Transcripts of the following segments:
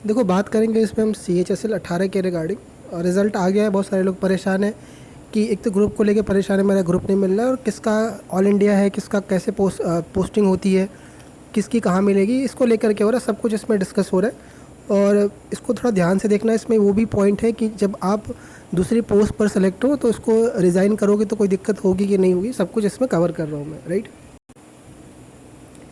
देखो बात करेंगे इसमें हम CHSL 18 के रिगार्डिंग। और रिज़ल्ट आ गया है, बहुत सारे लोग परेशान हैं कि एक तो ग्रुप को लेके परेशान है, मेरा ग्रुप नहीं मिल रहा है, और किसका ऑल इंडिया है, किसका कैसे पोस्टिंग होती है, किसकी कहाँ मिलेगी, इसको लेकर के हो रहा है। सब कुछ इसमें डिस्कस हो रहा है और इसको थोड़ा ध्यान से देखना है। इसमें वो भी पॉइंट है कि जब आप दूसरी पोस्ट पर सेलेक्ट हो तो इसको रिज़ाइन करोगे तो कोई दिक्कत होगी कि नहीं होगी, सब कुछ इसमें कवर कर रहा हूँ मैं, राइट।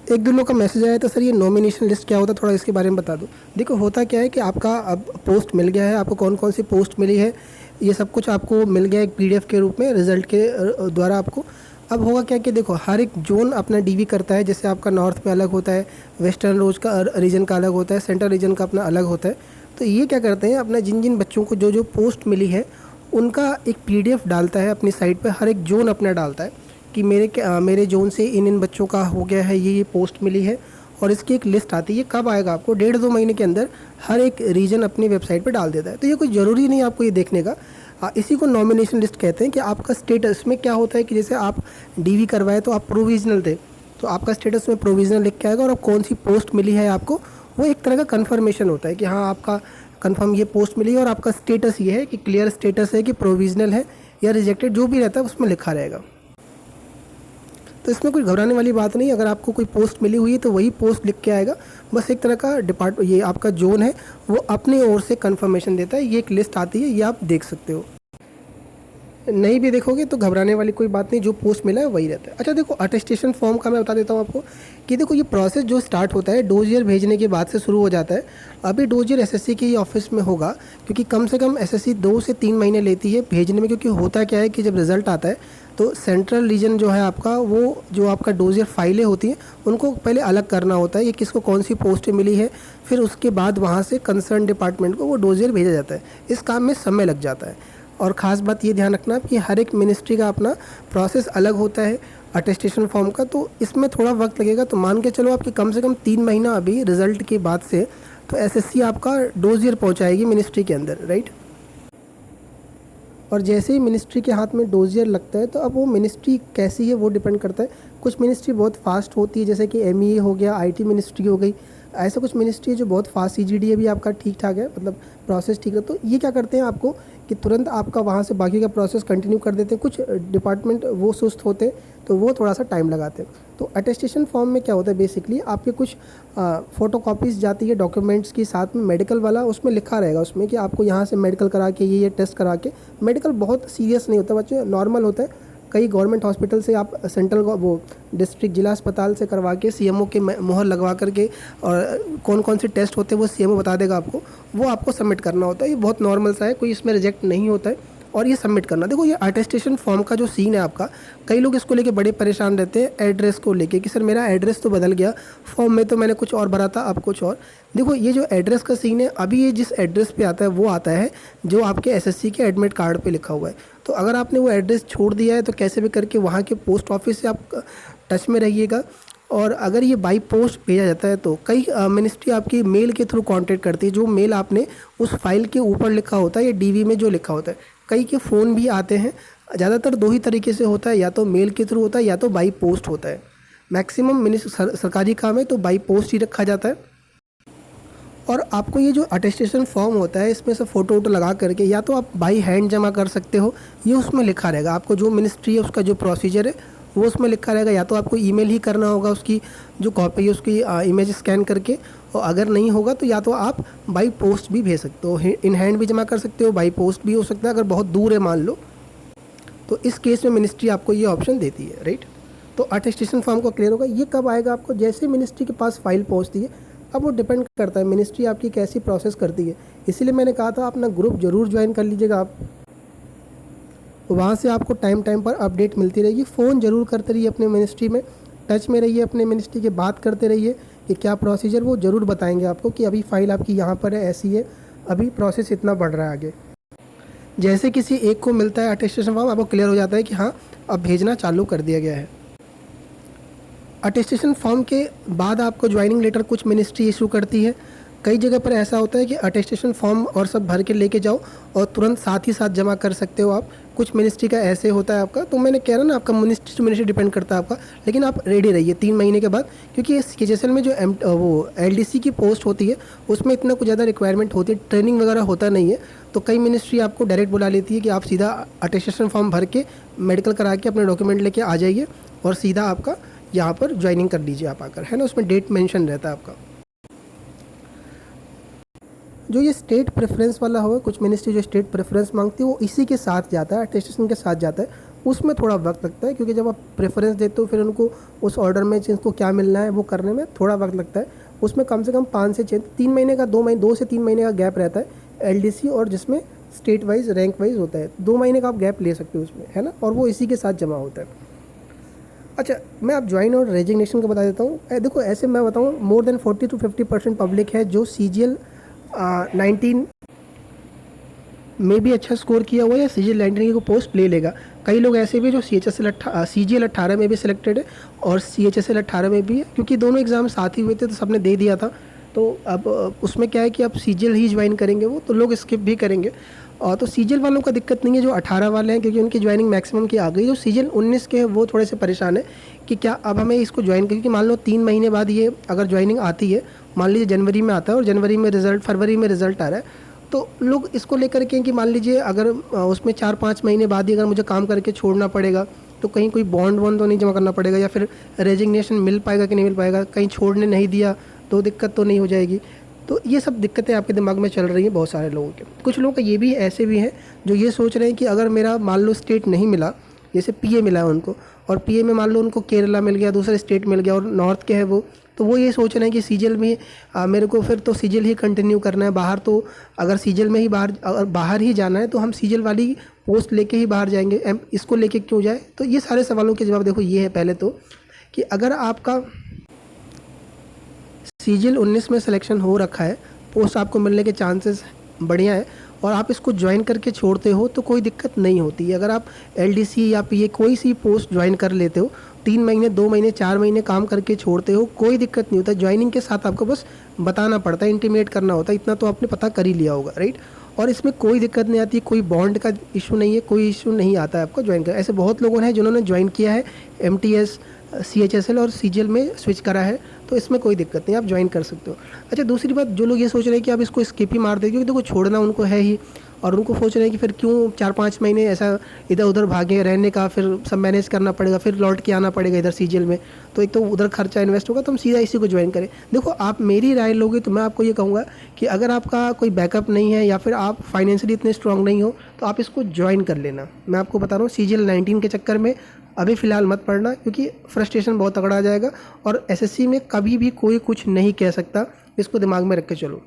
एक दो लोग का मैसेज आया था, सर ये नॉमिनेशन लिस्ट क्या होता है, थोड़ा इसके बारे में बता दो। देखो होता क्या है कि आपका अब पोस्ट मिल गया है, आपको कौन कौन सी पोस्ट मिली है ये सब कुछ आपको मिल गया एक PDF के रूप में रिज़ल्ट के द्वारा आपको। अब होगा क्या कि देखो हर एक जोन अपना DV करता है। जैसे आपका नॉर्थ में अलग होता है, वेस्टर्न रोज का रीजन का अलग होता है, सेंट्रल रीजन का अपना अलग होता है। तो ये क्या करते हैं, अपना जिन जिन बच्चों को जो जो पोस्ट मिली है उनका एक PDF डालता है अपनी साइट पर। हर एक जोन अपना डालता है कि मेरे जोन से इन बच्चों का हो गया है, ये पोस्ट मिली है, और इसकी एक लिस्ट आती है। ये कब आएगा आपको 1.5-2 महीने के अंदर हर एक रीजन अपनी वेबसाइट पर डाल देता है। तो ये कोई ज़रूरी नहीं आपको ये देखने का। इसी को नॉमिनेशन लिस्ट कहते हैं कि आपका स्टेटस में क्या होता है कि जैसे आप DV करवाए तो आप प्रोविजनल थे, तो आपका स्टेटस में प्रोविजनल लिख के आएगा, और अब कौन सी पोस्ट मिली है आपको वो एक तरह का कन्फर्मेशन होता है कि हाँ आपका कन्फर्म ये पोस्ट मिली है, और आपका स्टेटस ये है कि क्लियर स्टेटस है कि प्रोविजनल है या रिजेक्टेड, जो भी रहता है उसमें लिखा रहेगा। तो इसमें कोई घबराने वाली बात नहीं। अगर आपको कोई पोस्ट मिली हुई है तो वही पोस्ट लिख के आएगा। बस एक तरह का ये आपका जोन है वो अपनी ओर से कंफर्मेशन देता है। ये एक लिस्ट आती है, ये आप देख सकते हो। नहीं भी देखोगे तो घबराने वाली कोई बात नहीं, जो पोस्ट मिला है वही रहता है। अच्छा देखो अटेस्टेशन फॉर्म का मैं बता देता हूँ आपको कि देखो ये प्रोसेस जो स्टार्ट होता है डोजियर भेजने के बाद से शुरू हो जाता है। अभी डोजियर SSC के ऑफिस में होगा, क्योंकि कम से कम SSC 2 से 3 महीने लेती है भेजने में। क्योंकि होता क्या है कि जब रिज़ल्ट आता है तो सेंट्रल रीजन जो है आपका, वो जो आपका डोजियर फाइलें होती हैं उनको पहले अलग करना होता है, ये किसको कौन सी पोस्ट मिली है, फिर उसके बाद वहाँ से कंसर्न डिपार्टमेंट को वो डोजियर भेजा जाता है। इस काम में समय लग जाता है। और ख़ास बात ये ध्यान रखना कि हर एक मिनिस्ट्री का अपना प्रोसेस अलग होता है अटेस्टेशन फॉर्म का, तो इसमें थोड़ा वक्त लगेगा। तो मान के चलो आपकी कम से कम 3 महीना अभी रिज़ल्ट के बाद से तो SSC आपका डोजियर पहुंचाएगी मिनिस्ट्री के अंदर, राइट। और जैसे ही मिनिस्ट्री के हाथ में डोजियर लगता है तो अब वो मिनिस्ट्री कैसी है वो डिपेंड करता है। कुछ मिनिस्ट्री बहुत फास्ट होती है, जैसे कि MEA हो गया, IT मिनिस्ट्री हो गई। ऐसा कुछ मिनिस्ट्री है जो बहुत फास्ट, CGDA भी आपका ठीक ठाक है, मतलब प्रोसेस ठीक है। तो ये क्या करते हैं आपको कि तुरंत आपका वहाँ से बाकी का प्रोसेस कंटिन्यू कर देते हैं। कुछ डिपार्टमेंट वो सुस्त होते हैं तो वो थोड़ा सा टाइम लगाते हैं। तो अटेस्टेशन फॉर्म में क्या होता है, बेसिकली आपके कुछ फ़ोटो कॉपीज़ जाती है डॉक्यूमेंट्स के साथ में, मेडिकल वाला उसमें लिखा रहेगा उसमें कि आपको यहाँ से मेडिकल करा के ये टेस्ट करा के। मेडिकल बहुत सीरियस नहीं होता बच्चे, नॉर्मल होता है। कई गवर्नमेंट हॉस्पिटल से आप सेंट्रल वो डिस्ट्रिक्ट जिला अस्पताल से करवा के CMO के मोहर लगवा करके, और कौन कौन से टेस्ट होते हैं वो CMO बता देगा आपको, वो आपको सबमिट करना होता है। ये बहुत नॉर्मल सा है, कोई इसमें रिजेक्ट नहीं होता है, और ये सबमिट करना। देखो ये अटेस्टेशन फॉर्म का जो सीन है आपका, कई लोग इसको लेके बड़े परेशान रहते हैं एड्रेस को लेके कि सर मेरा एड्रेस तो बदल गया, फॉर्म में तो मैंने कुछ और भरा था अब कुछ और। देखो ये जो एड्रेस का सीन है, अभी ये जिस एड्रेस पे आता है वो आता है जो आपके SSC के एडमिट कार्ड पे लिखा हुआ है। तो अगर आपने वो एड्रेस छोड़ दिया है तो कैसे भी करके वहाँ के पोस्ट ऑफिस से आप टच में रहिएगा। और अगर ये बाई पोस्ट भेजा जाता है तो कई मिनिस्ट्री आपकी मेल के थ्रू कांटेक्ट करती है। जो मेल आपने उस फाइल के ऊपर लिखा होता है या DV में जो लिखा होता है, कई के फ़ोन भी आते हैं। ज़्यादातर 2 ही तरीके से होता है, या तो मेल के थ्रू होता है या तो बाई पोस्ट होता है। मैक्सिमम सरकारी काम है तो बाई पोस्ट ही रखा जाता है। और आपको ये जो अटेस्टेशन फॉर्म होता है इसमें से फ़ोटो वोटो लगा करके या तो आप बाई हैंड जमा कर सकते हो, ये उसमें लिखा रहेगा। आपको जो मिनिस्ट्री है उसका जो प्रोसीजर है वो उसमें लिखा रहेगा, या तो आपको ईमेल ही करना होगा उसकी जो कॉपी है उसकी इमेज स्कैन करके, और अगर नहीं होगा तो या तो आप बाई पोस्ट भी भेज सकते हो, इन हैंड भी जमा कर सकते हो, बाई पोस्ट भी हो सकता है अगर बहुत दूर है मान लो। तो इस केस में मिनिस्ट्री आपको ये ऑप्शन देती है, राइट। तो अटेस्टेशन फॉर्म को क्लियर होगा। ये कब आएगा आपको, जैसे मिनिस्ट्री के पास फाइल पहुँचती है। अब वो डिपेंड करता है मिनिस्ट्री आपकी कैसी प्रोसेस करती है। इसीलिए मैंने कहा था अपना ग्रुप ज़रूर ज्वाइन कर लीजिएगा आप, वहाँ से आपको टाइम टाइम पर अपडेट मिलती रहेगी। फ़ोन ज़रूर करते रहिए अपने मिनिस्ट्री में, टच में रहिए अपने मिनिस्ट्री के, बात करते रहिए कि क्या प्रोसीजर, वो ज़रूर बताएंगे आपको कि अभी फ़ाइल आपकी यहाँ पर है, ऐसी है, अभी प्रोसेस इतना बढ़ रहा है आगे। जैसे किसी एक को मिलता है अटेस्टेशन फॉर्म, आपको क्लियर हो जाता है कि हाँ अब भेजना चालू कर दिया गया है। अटेस्टेशन फॉर्म के बाद आपको ज्वाइनिंग लेटर कुछ मिनिस्ट्री इशू करती है। कई जगह पर ऐसा होता है कि अटेस्टेशन फॉर्म और सब भर के लेके जाओ और तुरंत साथ ही साथ जमा कर सकते हो आप। कुछ मिनिस्ट्री का ऐसे होता है आपका। तो मैंने कह रहा ना आपका मिनिस्ट्री टू मिनिस्ट्री डिपेंड करता है आपका, लेकिन आप रेडी रहिए 3 महीने के बाद, क्योंकि सीएचएसएल में जो वो एलडीसी की पोस्ट होती है उसमें इतना कुछ ज़्यादा रिक्वायरमेंट होती है, ट्रेनिंग वगैरह होता नहीं है। तो कई मिनिस्ट्री आपको डायरेक्ट बुला लेती है कि आप सीधा अटेस्टेशन फॉर्म भर के मेडिकल करा के अपने डॉक्यूमेंट लेके आ जाइए और सीधा आपका यहाँ पर ज्वाइनिंग कर लीजिए आप आकर, है ना। उसमें डेट मेंशन रहता है आपका। जो ये स्टेट प्रेफरेंस वाला होगा, कुछ मिनिस्ट्री जो स्टेट प्रेफरेंस मांगती है वो इसी के साथ जाता है, अटेस्टेशन के साथ जाता है। उसमें थोड़ा वक्त लगता है, क्योंकि जब आप प्रेफरेंस देते हो फिर उनको उस ऑर्डर में जिनको क्या मिलना है वो करने में थोड़ा वक्त लगता है। उसमें कम से कम 5 से 6 3 महीने का 2 से 3 महीने का गैप रहता है एलडीसी और जिसमें स्टेट वाइज रैंक वाइज होता है। 2 महीने का आप गैप ले सकते हो उसमें, है ना, और वो इसी के साथ जमा होता है। अच्छा, मैं आप ज्वाइन और रेजिग्नेशन का बता देता हूँ। देखो ऐसे मैं बताऊँ, मोर देन 40 to 50% पब्लिक है जो CGL 19 में भी अच्छा स्कोर किया हुआ है या CGL 19 की पोस्ट ले लेगा। कई लोग ऐसे भी जो CGL 18 में भी सिलेक्टेड है और CHSL 18 में भी है, क्योंकि दोनों एग्ज़ाम साथ ही हुए थे तो सबने दे दिया था। तो अब उसमें क्या है कि अब CGL ही ज्वाइन करेंगे वो, तो लोग स्किप भी करेंगे। और तो CGL वालों का दिक्कत नहीं है जो 18 वाले हैं, क्योंकि उनकी ज्वाइनिंग मैक्सिमम की आ गई। जो CGL 19 के हैं वो थोड़े से परेशान है कि क्या अब हमें इसको ज्वाइन करें, क्योंकि मान लो 3 महीने बाद ये अगर ज्वाइनिंग आती है, मान लीजिए जनवरी में आता है और जनवरी में रिज़ल्ट, फरवरी में रिज़ल्ट आ रहा है, तो लोग इसको लेकर के कि मान लीजिए अगर उसमें 4-5 महीने बाद ही अगर मुझे काम करके छोड़ना पड़ेगा तो कहीं कोई बॉन्ड वॉन्ड तो नहीं जमा करना पड़ेगा, या फिर रेजिग्नेशन मिल पाएगा कि नहीं मिल पाएगा, कहीं छोड़ने नहीं दिया तो दिक्कत तो नहीं हो जाएगी। तो ये सब दिक्कतें आपके दिमाग में चल रही हैं बहुत सारे लोगों के। कुछ लोगों का ये भी ऐसे भी हैं जो ये सोच रहे हैं कि अगर मेरा मान लो स्टेट नहीं मिला, जैसे पीए मिला है उनको, और पीए में मान लो उनको केरला मिल गया, दूसरे स्टेट मिल गया और नॉर्थ के है वो, तो वो ये सोच रहे हैं कि सीजीएल में मेरे को फिर तो सीजीएल ही कंटिन्यू करना है। बाहर तो अगर सीजीएल में ही अगर बाहर ही जाना है तो हम सीजीएल वाली पोस्ट लेके ही बाहर जाएंगे, इसको लेके क्यों जाए। तो ये सारे सवालों के जवाब देखो ये है पहले तो कि अगर आपका सीजीएल 19 में सिलेक्शन हो रखा है, पोस्ट आपको मिलने के चांसेस बढ़िया है और आप इसको ज्वाइन करके छोड़ते हो तो कोई दिक्कत नहीं होती है। अगर आप एलडीसी या पीए कोई सी पोस्ट ज्वाइन कर लेते हो, 3 महीने 2 महीने 4 महीने काम करके छोड़ते हो, कोई दिक्कत नहीं होता। ज्वाइनिंग के साथ आपको बस बताना पड़ता है, इंटीमेट करना होता है, इतना तो आपने पता कर ही लिया होगा, राइट। और इसमें कोई दिक्कत नहीं आती, कोई बॉन्ड का इशू नहीं है, कोई इशू नहीं आता है आपको ज्वाइन कर। ऐसे बहुत लोगों ने जिन्होंने ज्वाइन किया है MTS, CHSL और CGL में स्विच करा है, तो इसमें कोई दिक्कत नहीं, आप ज्वाइन कर सकते हो। अच्छा, दूसरी बात, जो लोग ये सोच रहे हैं कि आप इसको स्किप ही मार दें, क्योंकि देखो छोड़ना उनको है ही, और उनको सोच रहे हैं कि फिर क्यों 4-5 महीने ऐसा इधर उधर भागे रहने का, फिर सब मैनेज करना पड़ेगा, फिर लौट के आना पड़ेगा इधर CGL में, तो एक तो उधर खर्चा इन्वेस्ट होगा, तो हम सीधा इसी को ज्वाइन करें। देखो आप मेरी राय लोगे तो मैं आपको ये कहूँगा कि अगर आपका कोई बैकअप नहीं है या फिर आप फाइनेंशियली इतने स्ट्रांग नहीं हो तो आप इसको ज्वाइन कर लेना। मैं आपको बता रहा हूँ CGL 19 के चक्कर में अभी फ़िलहाल मत पड़ना, क्योंकि फ्रस्ट्रेशन बहुत तगड़ा आ जाएगा और SSC में कभी भी कोई कुछ नहीं कह सकता, इसको दिमाग में रख के चलो।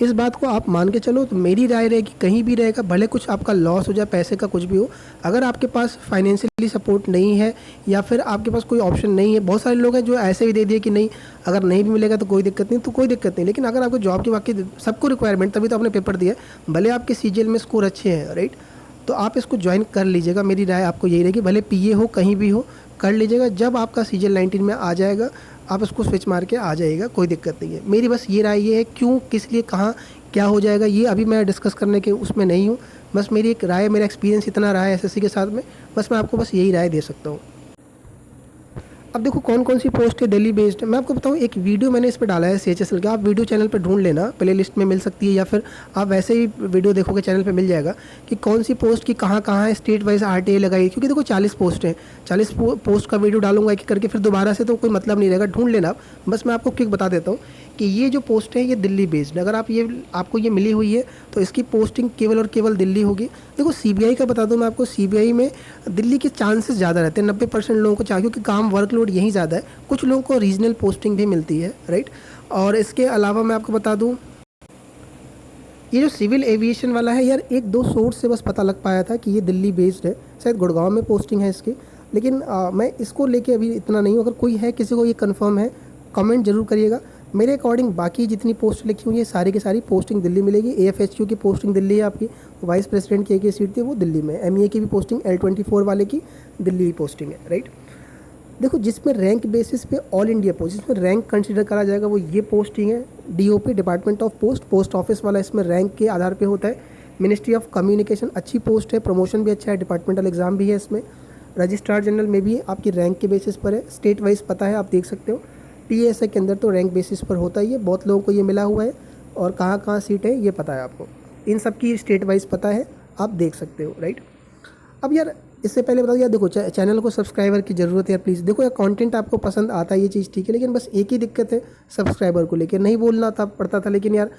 इस बात को आप मान के चलो तो मेरी राय रहेगी, कहीं भी रहेगा, भले कुछ आपका लॉस हो जाए, पैसे का कुछ भी हो, अगर आपके पास फाइनेंशियली सपोर्ट नहीं है या फिर आपके पास कोई ऑप्शन नहीं है। बहुत सारे लोग हैं जो ऐसे भी दे दिए कि नहीं, अगर नहीं भी मिलेगा तो कोई दिक्कत नहीं, तो कोई दिक्कत नहीं। लेकिन अगर आपको जॉब की वाकई सबको रिक्वायरमेंट, तभी तो आपने पेपर दिया, भले आपके CGL में स्कोर अच्छे हैं, राइट, तो आप इसको ज्वाइन कर लीजिएगा। मेरी राय आपको यही रहेगी, भले PA हो कहीं भी हो, कर लीजिएगा। जब आपका CGL 19 में आ जाएगा आप उसको स्विच मार के आ जाइएगा, कोई दिक्कत नहीं है। मेरी बस ये राय ये है, क्यों किस लिए कहाँ क्या हो जाएगा ये अभी मैं डिस्कस करने के उसमें नहीं हूँ। बस मेरी एक राय, मेरा एक्सपीरियंस इतना रहा है SSC के साथ में, बस मैं आपको बस यही राय दे सकता हूँ। अब देखो कौन कौन सी पोस्ट है दिल्ली बेस्ड, मैं आपको बताऊँ, एक वीडियो मैंने इस पर डाला है CHSL का, आप वीडियो चैनल पर ढूंढ लेना, प्ले लिस्ट में मिल सकती है, या फिर आप वैसे ही वीडियो देखोगे चैनल पे मिल जाएगा कि कौन सी पोस्ट की कहाँ कहाँ है, स्टेट वाइज RTA लगाई, क्योंकि देखो 40 पोस्ट हैं, 40 पोस्ट का वीडियो डालूंगा एक करके, फिर दोबारा से तो कोई मतलब नहीं रहेगा, ढूंढ लेना आप। बस मैं आपको क्लिक बता देता हूँ कि ये जो पोस्ट है ये दिल्ली बेस्ड, अगर आपको ये मिली हुई है तो इसकी पोस्टिंग केवल और केवल दिल्ली होगी। देखो CBI का बता दूं मैं आपको, CBI में दिल्ली के चांसेस ज़्यादा रहते हैं, 90% लोगों को चाहिए, क्योंकि काम वर्कलोड यहीं ज़्यादा है। कुछ लोगों को रीजनल पोस्टिंग भी मिलती है, राइट। और इसके अलावा मैं आपको बता दूँ, ये जो सिविल एविएशन वाला है यार, 1-2 सोर्स से बस पता लग पाया था कि ये दिल्ली बेस्ड है, शायद गुड़गांव में पोस्टिंग है इसकी, लेकिन मैं इसको लेके अभी इतना नहीं हूँ। अगर कोई है, किसी को ये कंफर्म है, कमेंट जरूर करिएगा। मेरे अकॉर्डिंग बाकी जितनी पोस्ट लिखी हुई है सारी की सारी पोस्टिंग दिल्ली मिलेगी। AFHQ की पोस्टिंग दिल्ली है, आपकी वाइस प्रेसिडेंट की एक सीट थी वो दिल्ली में, MEA की भी पोस्टिंग, L24 वाले की दिल्ली पोस्टिंग है, राइट। देखो जिसमें रैंक बेसिस पे ऑल इंडिया पोस्ट, जिसमें रैंक कंसिडर करा जाएगा वो ये पोस्टिंग है। DOP, department of post office वाला, इसमें रैंक के आधार पे होता है। मिनिस्ट्री ऑफ कम्युनिकेशन अच्छी पोस्ट है, प्रमोशन भी अच्छा है, डिपार्टमेंटल एग्ज़ाम भी है इसमें। रजिस्ट्रार जनरल में भी आपकी रैंक के बेसिस पर है, स्टेट वाइज पता है, आप देख सकते हो। PSA के अंदर तो रैंक बेसिस पर होता ही है, बहुत लोगों को ये मिला हुआ है, और कहाँ कहाँ सीट है ये पता है आपको, इन सब की स्टेट वाइज पता है, आप देख सकते हो, राइट। अब यार इससे पहले बताओ यार, देखो चैनल को सब्सक्राइबर की ज़रूरत है यार, प्लीज़ देखो यार, कंटेंट आपको पसंद आता है, ये चीज़ ठीक है, लेकिन बस एक ही दिक्कत है सब्सक्राइबर को लेकर, नहीं बोलना था पड़ता था, लेकिन यार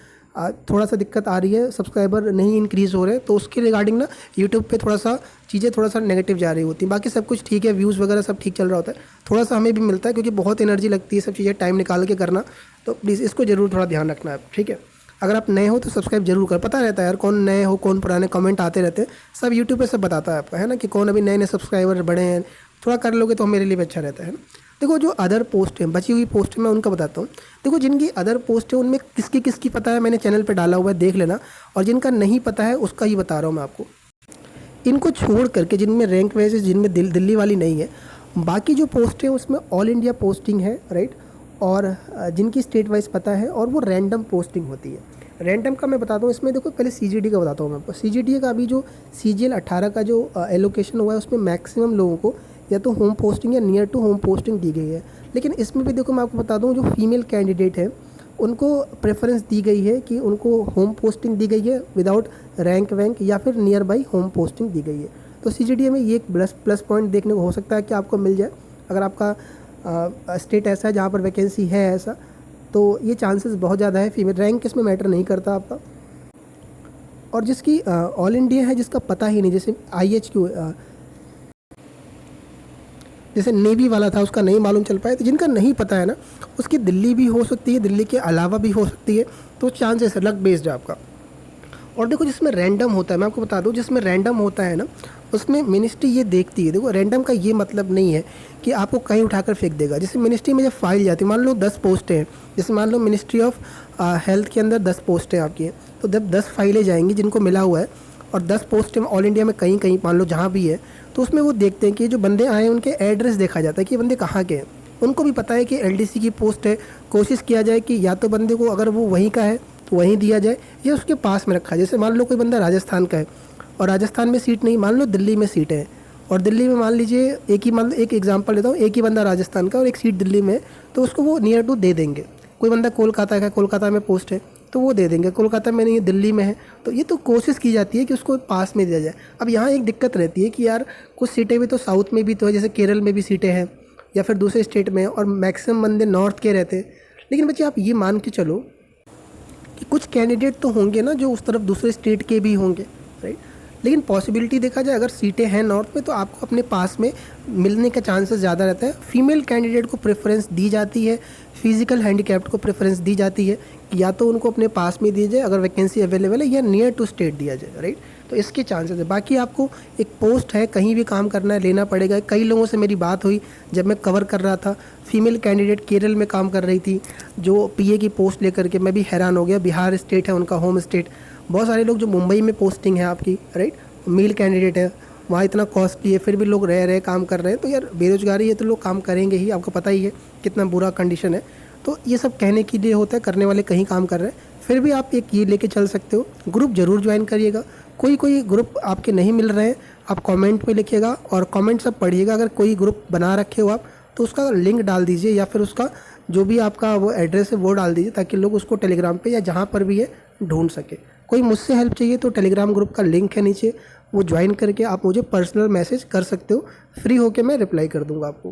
थोड़ा सा दिक्कत आ रही है, सब्सक्राइबर नहीं इंक्रीज़ हो रहे, तो उसके रिगार्डिंग ना यूट्यूब पे थोड़ा सा चीज़ें थोड़ा सा नेगेटिव जा रही होती हैं। बाकी सब कुछ ठीक है, व्यूज़ वगैरह सब ठीक चल रहा होता है, थोड़ा सा हमें भी मिलता है क्योंकि बहुत एनर्जी लगती है सब चीज़ें टाइम निकाल के करना, तो प्लीज़ इसको ज़रूर थोड़ा ध्यान रखना है, ठीक है। अगर आप नए हो तो सब्सक्राइब जरूर कर, पता रहता है यार कौन नए हो कौन पुराने, कमेंट आते रहते हैं, सब यूट्यूब पे सब बताता है आपका, है ना, कि कौन अभी नए नए सब्सक्राइबर बढ़े हैं, थोड़ा कर लोगे तो मेरे लिए भी अच्छा रहता है ना। देखो जो अदर पोस्ट है, बची हुई पोस्ट है, मैं उनका बताता हूँ। देखो जिनकी अदर पोस्ट है उनमें किसकी किसकी पता है, मैंने चैनल पर डाला हुआ है, देख लेना, और जिनका नहीं पता है उसका ही बता रहा हूँ मैं आपको। इनको छोड़ करके जिनमें रैंक वाइज, जिनमें दिल्ली वाली नहीं है, बाकी जो पोस्ट है उसमें ऑल इंडिया पोस्टिंग है, राइट, और जिनकी स्टेट वाइज पता है, और वो रैंडम पोस्टिंग होती है। रैंडम का मैं बताता हूँ, इसमें देखो पहले CGD का बताता हूँ मैं आपको। CGD का अभी जो CGL 18 का जो एलोकेशन हुआ है उसमें मैक्सिमम लोगों को या तो होम पोस्टिंग या नियर टू होम पोस्टिंग दी गई है, लेकिन इसमें भी देखो मैं आपको बता दूँ, जो फीमेल कैंडिडेट है उनको प्रेफरेंस दी गई है कि उनको होम पोस्टिंग दी गई है विदाउट रैंक वैंक, या फिर नियर बाई होम पोस्टिंग दी गई है। तो CGD में ये एक प्लस पॉइंट देखने को हो सकता है कि आपको मिल जाए, अगर आपका स्टेट ऐसा है जहाँ पर वैकेंसी है ऐसा, तो ये चांसेस बहुत ज़्यादा है। फीमेल रैंक इसमें मैटर नहीं करता आपका। और जिसकी ऑल इंडिया है, जिसका पता ही नहीं, जैसे IHQ, जैसे नेवी वाला था, उसका नहीं मालूम चल पाया, तो जिनका नहीं पता है ना, उसकी दिल्ली भी हो सकती है, दिल्ली के अलावा भी हो सकती है, तो चांसेस है, लक बेस्ड है आपका। और देखो जिसमें रैंडम होता है, मैं आपको बता दूं, जिसमें रैंडम होता है ना, उसमें मिनिस्ट्री ये देखती है, देखो रैंडम का ये मतलब नहीं है कि आपको कहीं उठाकर फेंक देगा। जैसे मिनिस्ट्री में जब फाइल जाती है, मान लो 10 पोस्टें हैं, जैसे मान लो मिनिस्ट्री ऑफ हेल्थ के अंदर 10 पोस्टें आपकी हैं, तो जब 10 फाइलें जाएंगी जिनको मिला हुआ है, और 10 पोस्टें ऑल इंडिया में कहीं कहीं मान लो जहाँ भी है, तो उसमें वो देखते हैं कि जो बंदे आए हैं उनके एड्रेस देखा जाता है कि ये बंदे कहाँ के हैं। उनको भी पता है कि LDC की पोस्ट है, कोशिश किया जाए कि या तो बंदे को अगर वो वहीं का है तो वहीं दिया जाए, या उसके पास में रखा। जैसे मान लो कोई बंदा राजस्थान का है और राजस्थान में सीट नहीं, मान लो दिल्ली में सीट है, और दिल्ली में मान लीजिए एक एग्जांपल लेता हूँ, एक ही बंदा राजस्थान का और एक सीट दिल्ली में है, तो उसको वो नियर टू दे देंगे। कोई बंदा कोलकाता का, कोलकाता में पोस्ट है, तो वो दे देंगे, कोलकाता में नहीं दिल्ली में है, तो ये तो कोशिश की जाती है कि उसको पास में दिया जाए। अब यहाँ एक दिक्कत रहती है कि यार कुछ सीटें भी तो साउथ में भी तो है, जैसे केरल में भी सीटें हैं या फिर दूसरे स्टेट में, और मैक्सिमम बंदे नॉर्थ के रहते हैं। लेकिन बच्चे आप ये मान के चलो कि कुछ कैंडिडेट तो होंगे ना जो उस तरफ दूसरे स्टेट के भी होंगे, राइट। लेकिन पॉसिबिलिटी देखा जाए, अगर सीटें हैं नॉर्थ में तो आपको अपने पास में मिलने का चांसेस ज़्यादा रहता है। फीमेल कैंडिडेट को प्रेफरेंस दी जाती है, फिजिकल हैंडीकैप्ड को प्रेफरेंस दी जाती है कि या तो उनको अपने पास में दी जाए अगर वैकेंसी अवेलेबल है, या नियर टू स्टेट दिया जाए, राइट। तो इसके चांसेस है। बाकी आपको एक पोस्ट है, कहीं भी काम करना है, लेना पड़ेगा। कई लोगों से मेरी बात हुई जब मैं कवर कर रहा था, फीमेल कैंडिडेट केरल में काम कर रही थी जो PA की पोस्ट लेकर के, मैं भी हैरान हो गया। बिहार स्टेट है उनका होम स्टेट। बहुत सारे लोग जो मुंबई में पोस्टिंग है आपकी, राइट, मेल कैंडिडेट है, वहाँ इतना कॉस्टली है, फिर भी लोग रह रहे काम कर रहे हैं। तो यार बेरोजगारी है तो लोग काम करेंगे ही, आपको पता ही है कितना बुरा कंडीशन है। तो ये सब कहने के लिए होता है, करने वाले कहीं काम कर रहे हैं। फिर भी आप एक ये लेके चल सकते हो, ग्रुप ज़रूर ज्वाइन करिएगा। कोई ग्रुप आपके नहीं मिल रहे हैं, आप कमेंट में लिखिएगा और कमेंट सब पढ़िएगा। अगर कोई ग्रुप बना रखे हो आप तो उसका लिंक डाल दीजिए, या फिर उसका जो भी आपका वो एड्रेस है वो डाल दीजिए, ताकि लोग उसको टेलीग्राम पे या जहाँ पर भी है ढूंढ सके। कोई मुझसे हेल्प चाहिए तो टेलीग्राम ग्रुप का लिंक है नीचे, वो ज्वाइन करके आप मुझे पर्सनल मैसेज कर सकते हो। फ्री होके मैं रिप्लाई कर दूँगा आपको।